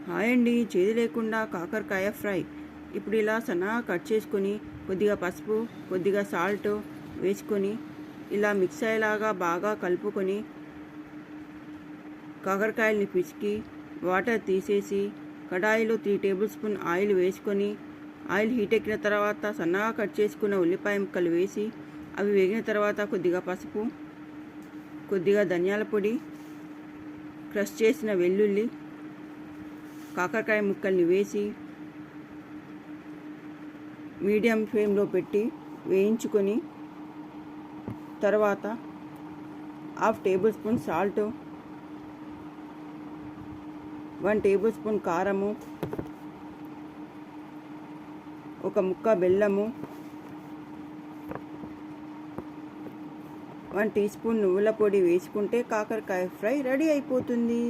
Hi అండి, చేదు లేకుండా కాకరకాయ ఫ్రై. ఇప్పుడు ఇలా సన్నగా కట్ చేసుకొని కొద్దిగా పసుపు, కొద్దిగా సాల్ట్ వేసుకొని ఇలా మిక్స్ అయ్యేలాగా బాగా కలుపుకొని కాకరకాయలని పిసికి వాటర్ తీసేసి కడాయిలో 3 టేబుల్ స్పూన్ ఆయిల్ వేసుకొని ఆయిల్ హీట్ ఎక్కిన తర్వాత సన్నగా కట్ చేసుకున్న ఉల్లిపాయ ముక్కలు వేసి అవి వేగిన తర్వాత కొద్దిగా పసుపు, కొద్దిగా ధనియాల పొడి, క్రష్ చేసిన వెల్లుల్లి, కాకరకాయ ముక్కల్ని వేసి మీడియం ఫ్లేమ్లో పెట్టి వేయించుకొని తర్వాత 1/2 table spoon salt, 1 table spoon కారము, ఒక ముక్క బెల్లము, 1 టీ స్పూన్ నువ్వుల పొడి వేసుకుంటే కాకరకాయ ఫ్రై రెడీ అయిపోతుంది.